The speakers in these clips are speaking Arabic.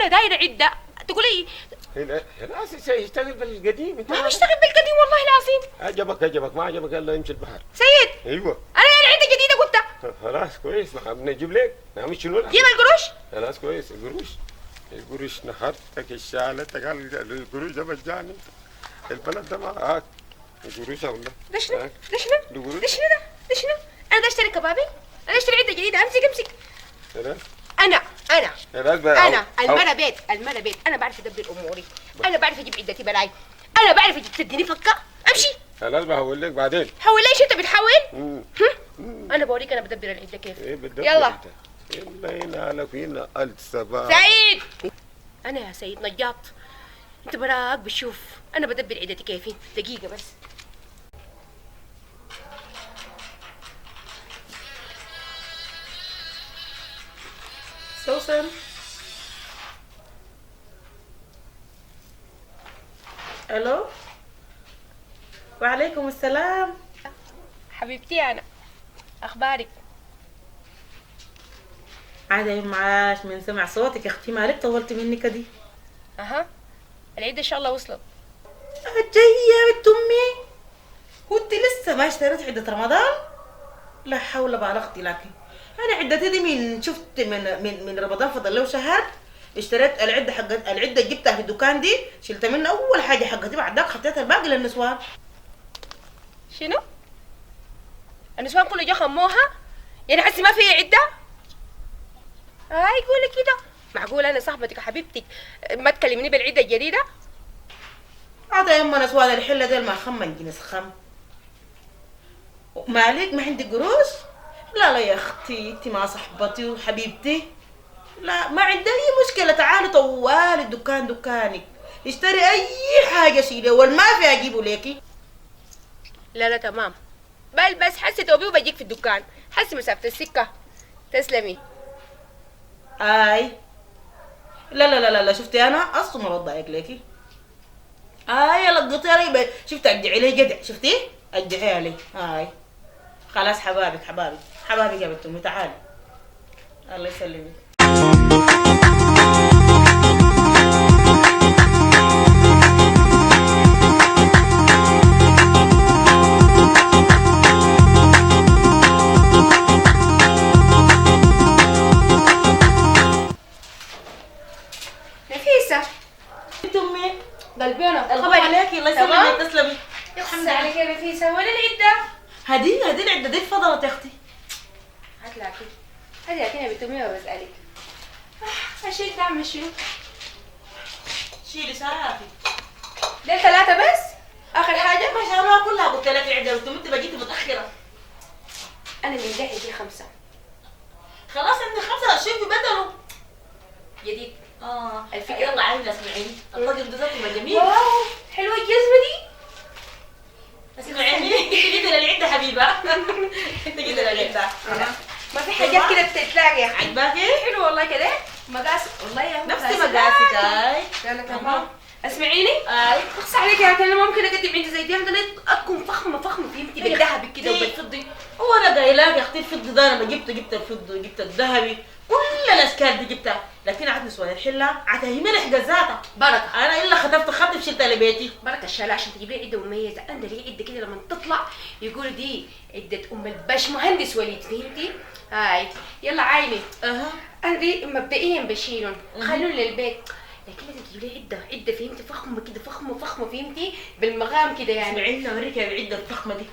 انا دايره عده تقولي هنا يشتغل بالقديم. انت ما بشتغل بالقديم والله العظيم. عجبك ما عجبك يلا يمشي البحر. سيد ايوه انا يعني عده جديده قلت. خلاص كويس نجيب لك نعمل شنو؟ جيب القروش. خلاص كويس القروش نحرتك الشالة قال القروش ده مجاني البلد ده معاك القروش ولا ده شنو؟ ده ده شنو؟ انا دا اشتري كبابي؟ انا اشتري عده جديده امسك خلاص انا خلاص المرة بيت انا بعرف ادبر اموري. انا بعرف اجيب عدتي بلاي. انا بعرف اجيب تديني فكه امشي. خلاص بحول لك بعدين. حول ليش انت بتحول؟ انا بوريك انا بدبر العده كيف. ايه بتدبر يلا يلا هنا على فينا الصباح. سعيد انا يا سيد نجاط انت براك بتشوف انا بدبر عدتي كيفي. دقيقه بس. سوسن الو وعليكم السلام. حبيبتي انا اخبارك؟ عاد يا معاش من سمع صوتك يا اختي مالك طولت مني كدي. اها العيد ان شاء الله وصلت. جايه يا بنت امي هو انت لسه ما اشتريت عده رمضان؟ لا حول ولا قوه لكن انا عدتي دي من شفت من رمضان فضل له شهر اشتريت العده حقت العده جبتها في الدكان دي شلت منها اول حاجه حقتي بعدك حطيتها الباقي للنسوان. شنو؟ النسوان كله جا خموها؟ يعني حسي ما في عده؟ قولي كده. معقول انا صاحبتك حبيبتك ما تكلمني بالعده الجديده؟ هذا يما نسوان الحله ديل ما خمن جنس خم. مالك ما عندك قروش؟ لا يا اختي انت ما صاحبتي وحبيبتي. لا ما عندي اي مشكله تعالي طوالي الدكان دكانك اشتري اي حاجه شيلي والما في اجيبه ليكي. لا تمام بس حسي توبي وبجيك في الدكان. حسي مسافه السكه. تسلمي. لا لا لا لا شفتي انا اصلا ما بضايق ليكي. لقطي علي شفتي ارجعي لي جدع شفتي ارجعي علي. خلاص حبابك يا بنت امي تعالي الله يسلمك. نفيسه بنت امي قلبي انا الله عليكي الله يسلمك تسلمي. الحمد عليك يا نفيسه. وين العده؟ هدي العده دي اتفضلت يا اختي. هات لكن يا بنت امي وبسالك اشيل تعمل شنو؟ شيلي ساعتي دي 3 بس؟ اخر حاجه؟ ما شاء الله كلها قلت لك العده بنت انت بقيتي متاخره. انا من دحي دي 5. خلاص عندي 5 اشيل في بدله جديد. الفكره يلا عايزه اسمعيني الطقم ده ذاته جميل. واو حلوه الجزمه دي. اسمعيني انت كده للعده حبيبه انت كده للعده. ما في حاجات كده بتتلاقي. عجباكي؟ حلو والله كده. مقاس والله يا نفس مقاسك. لا تمام. اسمعيني اخص عليك يا انا ممكن اقدم عندي زي دي عندنا تكون فخمه فهمتي بالذهبي كده وبالفضي. هو انا قايلاك يا اختي الفضي ده انا جبت الفضي جبت الذهبي كل الاشكال دي جبتها لكن عاد نسوان الحله عاد هي ملح جزاتها بركه. انا الا خطف شلتها لبيتي. بركه الشالة عشان تجيب لي عده مميزه. انا لي عده كده لما تطلع يقولوا دي عده ام الباش مهندس وليد فهمتي؟ يلا عيني. انا دي مبدئيا بشيلهم خلون للبيت لكن لازم تجيب لي عده فهمتي فخمه كده فخمه فهمتي بالمغام كده يعني. اسمعيني اوريك العده الفخمه دي.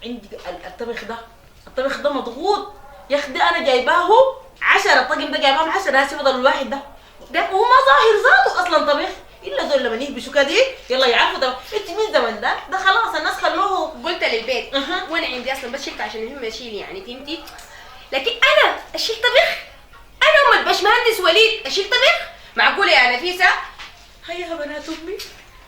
عندي الطبخ ده مضغوط يا اخي انا جايباه 10 الطقم ده جايباهم 10 هسه فضل الواحد ده هو ما ظاهر ذاته اصلا طبخ الا زول لما يهبشوا كده يلا يعرفوا ده انت مين زمن ده خلاص الناس خلوه. قلت للبيت وانا عندي اصلا بس شلت عشان المهم اشيل يعني فهمتي. لكن انا اشيل طبخ؟ انا ام الباشمهندس وليد اشيل طبخ؟ معقوله يا نفيسه؟ هيا يا بنات امي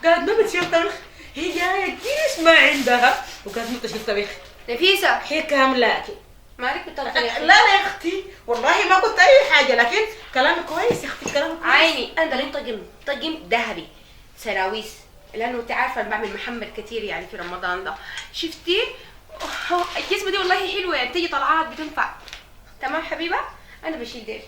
قاعد ما بتشيل طبخ هي جايه كيس ما عندها وقاعد ما تشيل طبخ. نفيسه هي كاملاكي مالك بتطلعي؟ لا يا اختي والله ما قلت اي حاجه لكن كلامك كويس يا اختي كلامك كويس. عيني انا لي طقم ذهبي سراويس لانه انت عارفه انا بعمل محمد كتير يعني في رمضان ده. شفتي الجسمه دي والله حلوه يعني تيجي طلعات بتنفع. تمام حبيبه انا بشيل ديل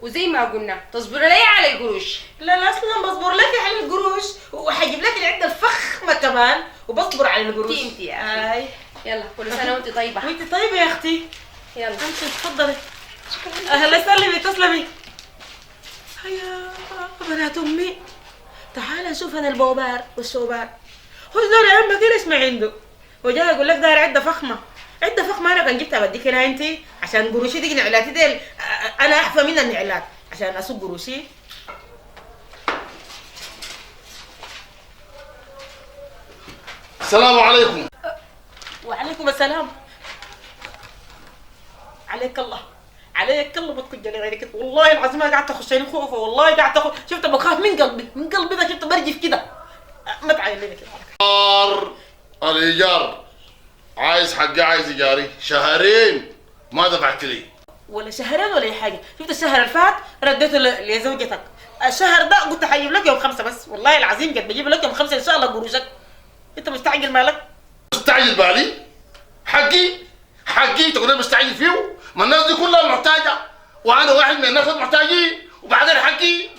وزي ما قلنا تصبر لي على القروش. لا لا اصلا بصبر لك على القروش وهجيب لك العده الفخمه كمان وبصبر على القروش. انتي يا اخي. اي يلا كل سنه وانت طيبه. وانت طيبه يا اختي. يلا انت اتفضلي. اهلا سلمي تسلمي. هيا بنات امي تعال نشوف هذا البوبار والشوبار. هو دار عمك ليش ما عنده؟ وجاي يقول لك دار عده فخمه. عده فخمه انا كان جبتها بديك هنا انت عشان قروشي دي نعلاتي ديل. انا احفى من النعلات عشان اسوق قروشي. السلام عليكم. وعليكم السلام. عليك الله عليك الله ما تكون جالي غيرك. والله العظيم انا قعدت اخشني خوفه. والله قعدت شفت بخاف من قلبي من قلبي ده. شفت برجف كده. ما تعاين لي كده. الايجار عايز حقي، عايز ايجاري شهرين ما دفعت لي. ولا شهرين ولا اي حاجه. شفت الشهر اللي فات رديته لزوجتك. الشهر ده قلت حجيب لك يوم 5 بس. والله العظيم قد بجيب لك يوم 5 ان شاء الله قروشك. انت مستعجل مالك؟ مستعجل بالي؟ حقي تقول مستعجل فيه؟ ما الناس دي كلها محتاجه وانا واحد من الناس المحتاجين. وبعدين حقي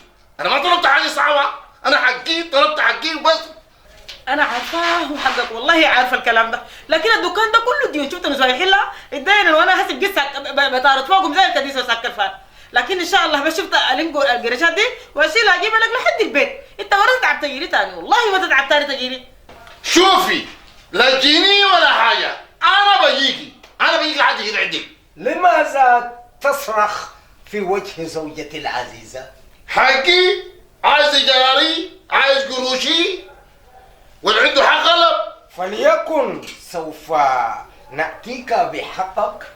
انا ما طلبت حاجه صعبه. انا حقي طلبت حقي وبس. انا عارفاه وحقك والله عارفه الكلام ده. لكن الدكان ده كله ديون. شفت انا رايحين لها اتدين وانا هسيب قصه بطارت فوقهم زي الكديس وسكر فات. لكن ان شاء الله بس شفت الينجو القرشات دي واشيلها اجيبها لك لحد البيت. انت ولا تتعب تجيلي تاني. والله ما تتعب تاني تجيلي. شوفي لا تجيني ولا حاجه. انا بجيكي لحد هنا عندك. لماذا تصرخ في وجه زوجتي العزيزة؟ حقي عايز ايجاري، عايز قروشي، واللي عنده حق غلب. فليكن سوف نأتيك بحقك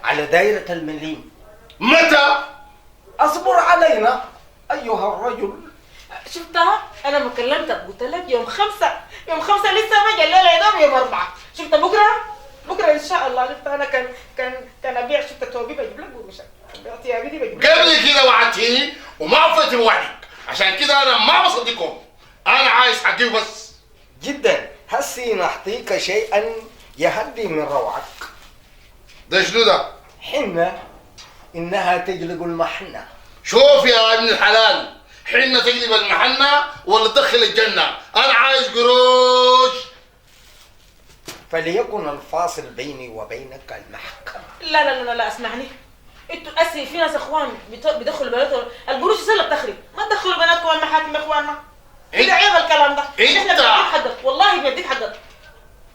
على دائرة المليم. متى؟ أصبر علينا أيها الرجل. شفتها؟ انا ما كلمتك قلت لك يوم 5. يوم 5 لسه ما جا الليله يا دوب يوم 4. شفت بكره ان شاء الله. شفت انا كان ابيع. شفت توبي بجيب لك قروشك. ثيابي دي بجيب لك. قبل كده وعدتيني وما وفيتي بوعدك، عشان كده انا ما بصدقكم. انا عايز حقي بس. جدا هسي نعطيك شيئا يهدي من روعك. ده شنو ده؟ حنة إنها تجلب المحنة. شوف يا ابن الحلال، حنة تجلب المحنة ولا تدخل الجنة؟ انا عايز قروش. فليكن الفاصل بيني وبينك المحكمة. لا اسمعني. انتوا اسي في ناس اخوان بيدخلوا بناتهم القروش سله بتخرب. ما تدخلوا بناتكم المحاكم يا اخواننا. كده عيب الكلام ده. احنا بنديك حقك والله بنديك حقك.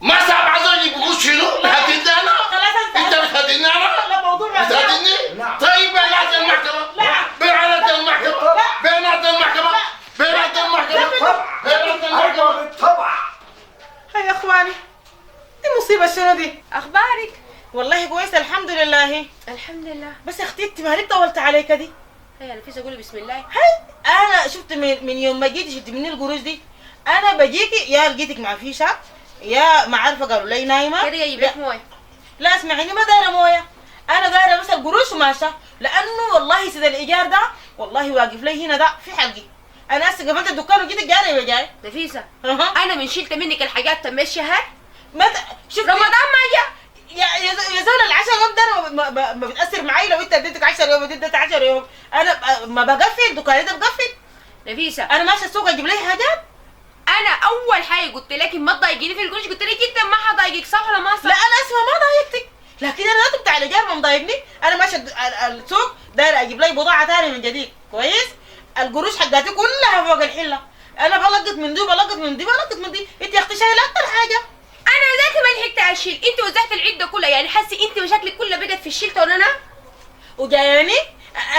ما سامع زوجي بيقول شنو؟ بتهددني انا؟ انت بتهددني انا؟ لا موضوع بتهددني؟ نعم. طيب بينات المحكمة. لا. بينات المحكمة. بينات المحكمة. بينات المحكمة. بينات المحكمة. بالطبع. هيا يا اخواني دي مصيبه شنو دي؟ اخبارك؟ والله كويسه الحمد لله. الحمد لله. بس يا اختي انت مالك طولت عليك دي؟ هيا نفيسه قولي بسم الله. هاي انا شفت من يوم ما جيتي شفت مني القروش دي. انا بجيكي يا لقيتك مع فيشه يا ما عارفه قالوا لي نايمه. كده جايب لك مويه. لا اسمعيني ما دايره مويه. انا دايره بس القروش وماشيه. لانه والله سيد الايجار ده والله واقف لي هنا ده في حلقي. انا هسه قفلت الدكان وجيت جاري وجاي. نفيسه اها انا من شلت منك الحاجات تم الشهر. متى شوف رمضان ما جاء. يا زول ال10 يوم ده ما بتاثر معي. لو انت اديتك 10 يوم اديتك 10 يوم انا ما بقفل دكاني ده بقفل. نفيسه انا ماشيه السوق اجيب لي حاجات. انا اول حاجه قلت لك ما تضايقيني في القروش. قلت لك جدا ما حضايقك صح ولا ما صح؟ لا انا اسمع ما ضايقتك. لكن انا بتاع الايجار ما مضايقني. انا ماشيه السوق داير اجيب لي بضاعه ثانيه من جديد كويس. القروش حقاتي كلها فوق الحله. انا بلقط من دي بلقط من دي بلقط من دي. انت يا اختي شايله اكتر حاجه. انا ذاتي ما لحقت اشيل. انت وزعت العده كلها يعني حاسه انت مشاكلك كلها بدت في الشيلته ولا انا؟ وجاياني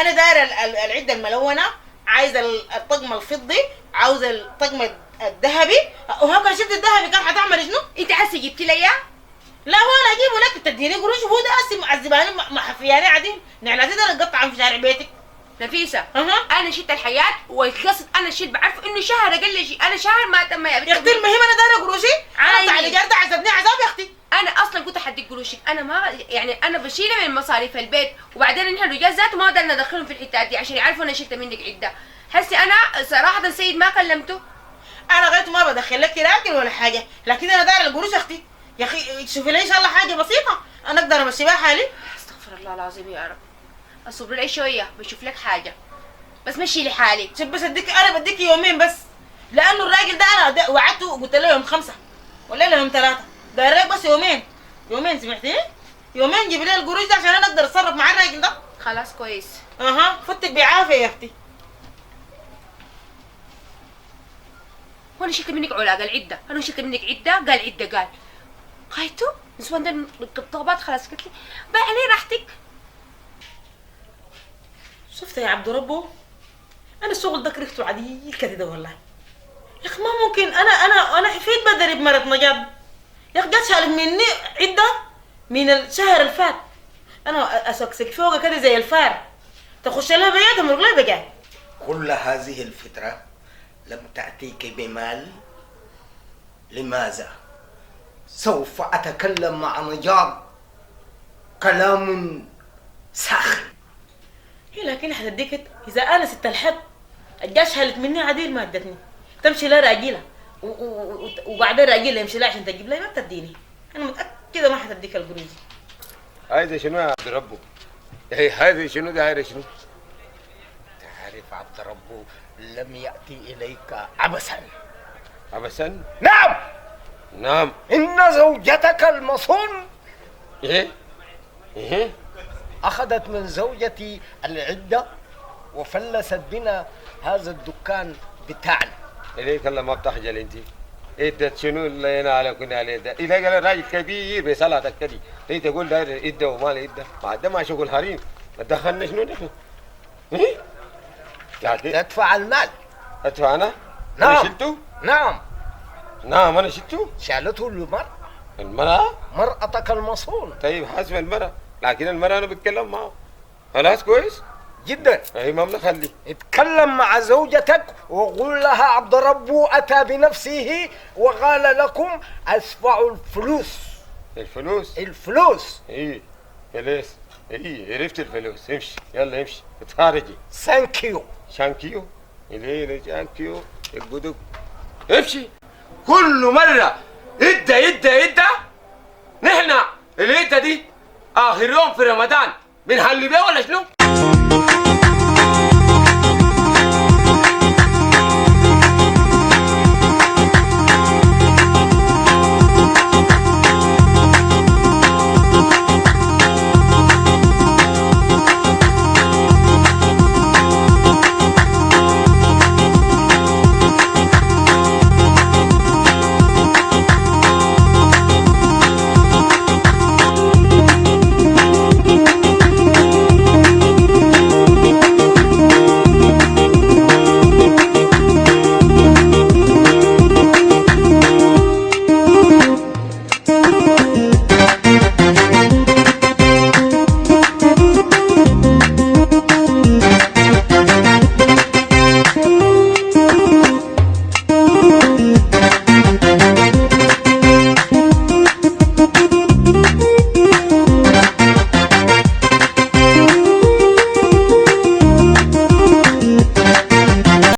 انا دايره العده الملونه. عايزه الطقم الفضي. عاوزه الطقم الذهبي. وهكذا شفت الذهبي كان حتعمل شنو؟ انت حاسه جبتي لي اياه؟ لا هو انا اجيبه لك تديني قروش. وهو ده اسي معذباني محفياني قاعدين نعلاتي ده نقطع في شارع بيتك. نفيسه اها انا شلت الحياه والقصد انا شلت بعرف انه شهر اقل شيء. انا شهر ما تم يا اختي المهم انا دايره قروشي. انا بتاع الايجار ده عذبني عذاب يا اختي. انا اصلا كنت حديك قروشك. انا ما يعني انا بشيلها من مصاريف البيت. وبعدين نحن الرجال ذاته ما قدرنا ندخلهم في الحتات دي عشان يعرفوا انا شلت منك عده. حسي انا صراحه سيد ما كلمته. انا غيرت ما بدخل لك راكل ولا حاجه. لكن انا دايره القروش يا اختي. يا اخي شوفي لي ان شاء الله حاجه بسيطه انا اقدر امشي بيها حالي. استغفر الله العظيم يا رب. اصبر لي شويه بشوف لك حاجه. بس مشي لي حالي. شوف بس انا بديك يومين بس، لانه الراجل ده انا وعدته وقلت له يوم 5 ولا يوم 3، دايرك بس يومين سمعتي؟ يومين جيب لي القروش ده عشان انا اقدر اتصرف مع الراجل ده. خلاص كويس. فتك بعافيه يا اختي. وانا شلت منك علاقه العده، انا شلت منك عده، قال عده قال خايتو نسوان ده الطلبات خلاص قلت لي بقى عليه راحتك. شفت يا عبد ربه، انا الشغل ده كرهته عديل كده والله يا اخي. ما ممكن انا حفيت بدري بمرة نجاد يا اخي، جت شالت مني عده من الشهر الفات، انا اسكسك فوقها كده زي الفار، تخش لها بيت امرق لها بقى. كل هذه الفترة لم تأتيك بمال، لماذا؟ سوف أتكلم مع نجار كلام ساخن. هي لكن حتديك اذا انا ست الحد الجاش شالت مني عديل ما ادتني، تمشي لها راجلها وبعدين راجلها يمشي لها عشان تجيب لها ما بتديني، انا متأكدة ما حتديك القروش. هذا شنو يا عبد ربه؟ هذا شنو داير شنو؟ تعرف عبد ربه لم يأتي إليك عبثا. عبسا؟ نعم، نعم. إن زوجتك المصون ايه أخذت من زوجتي العدة وفلست بنا هذا الدكان بتاعنا. إليك الله ما بتخجل انت. ادت شنو اللي انا على كنا عليه ده؟ اذا قال راجل كبير بصلاتك كدي، هي تقول داير ادة وما له ادة، بعد ما شغل حريم، ما تدخلنا شنو نحن؟ ايه؟ لكن تدفع المال. ادفع انا؟ نعم. انا شلته؟ نعم. نعم انا شلته؟ شالته المرأة، المرأة؟ مرأتك المصون. طيب حسب المرأة، لكن المرأة انا بتكلم معه. خلاص كويس؟ جدا. اي ما بنخلي. اتكلم مع زوجتك وقول لها عبد ربه أتى بنفسه وقال لكم أدفعوا الفلوس. الفلوس؟ الفلوس. ايه فلوس. ايه عرفت الفلوس. امشي يلا امشي اتخارجي. ثانك شانكيو إليه شانكيو القدوب. امشي. كل مرة إدة نحن الإدة دي آخر يوم في رمضان بنحل بيه ولا شنو؟